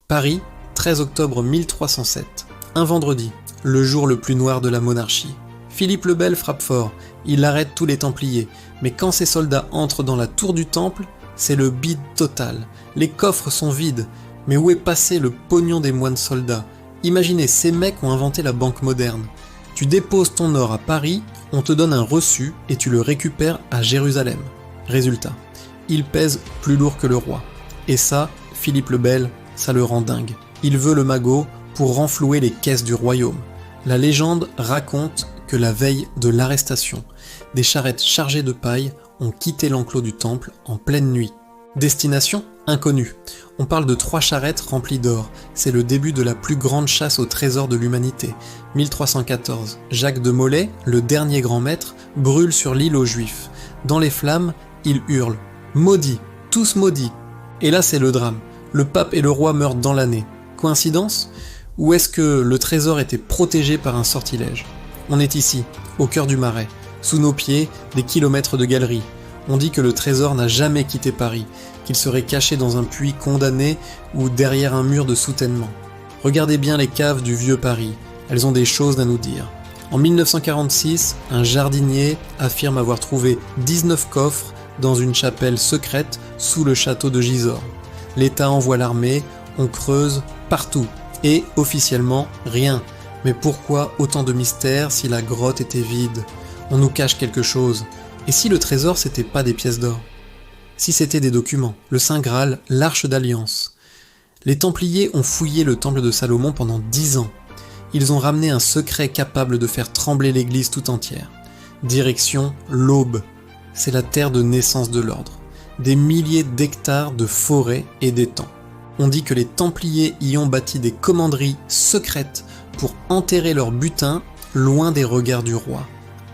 Paris, 13 octobre 1307. Un vendredi, le jour le plus noir de la monarchie. Philippe le Bel frappe fort, il arrête tous les Templiers, mais quand ses soldats entrent dans la tour du Temple, c'est le bide total. Les coffres sont vides, mais où est passé le pognon des moines soldats? Imaginez, ces mecs ont inventé la banque moderne. Tu déposes ton or à Paris, on te donne un reçu et tu le récupères à Jérusalem. Résultat, il pèse plus lourd que le roi. Et ça, Philippe le Bel, ça le rend dingue. Il veut le magot pour renflouer les caisses du royaume. La légende raconte que la veille de l'arrestation, des charrettes chargées de paille ont quitté l'enclos du temple en pleine nuit. Destination inconnue. On parle de 3 charrettes remplies d'or. C'est le début de la plus grande chasse au trésor de l'humanité. 1314. Jacques de Molay, le dernier grand maître, brûle sur l'île aux Juifs. Dans les flammes, il hurle « Maudits, tous maudits !» Et là c'est le drame. Le pape et le roi meurent dans l'année. Coïncidence? Ou est-ce que le trésor était protégé par un sortilège? On est ici, au cœur du Marais. Sous nos pieds, des kilomètres de galeries. On dit que le trésor n'a jamais quitté Paris, qu'il serait caché dans un puits condamné ou derrière un mur de soutènement. Regardez bien les caves du vieux Paris, elles ont des choses à nous dire. En 1946, un jardinier affirme avoir trouvé 19 coffres dans une chapelle secrète sous le château de Gisors. L'État envoie l'armée, on creuse partout, et officiellement rien. Mais pourquoi autant de mystères si la grotte était vide? On nous cache quelque chose. Et si le trésor c'était pas des pièces d'or? Si c'était des documents, le Saint Graal, l'Arche d'Alliance. Les Templiers ont fouillé le temple de Salomon pendant 10 ans. Ils ont ramené un secret capable de faire trembler l'église tout entière. Direction l'Aube. C'est la terre de naissance de l'ordre. Des milliers d'hectares de forêts et d'étangs. On dit que les Templiers y ont bâti des commanderies secrètes pour enterrer leur butin loin des regards du roi.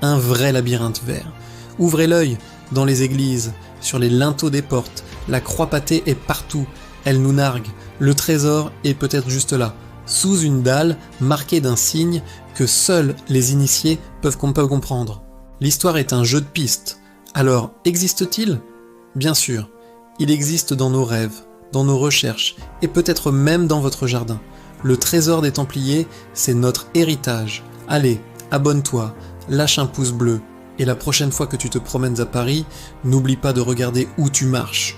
Un vrai labyrinthe vert. Ouvrez l'œil, dans les églises, sur les linteaux des portes, la croix pâtée est partout, elle nous nargue, le trésor est peut-être juste là, sous une dalle marquée d'un signe que seuls les initiés peuvent comprendre. L'histoire est un jeu de pistes. Alors, existe-t-il? Bien sûr, il existe dans nos rêves, dans nos recherches, et peut-être même dans votre jardin. Le trésor des Templiers, c'est notre héritage. Allez, abonne-toi, lâche un pouce bleu, et la prochaine fois que tu te promènes à Paris, n'oublie pas de regarder où tu marches.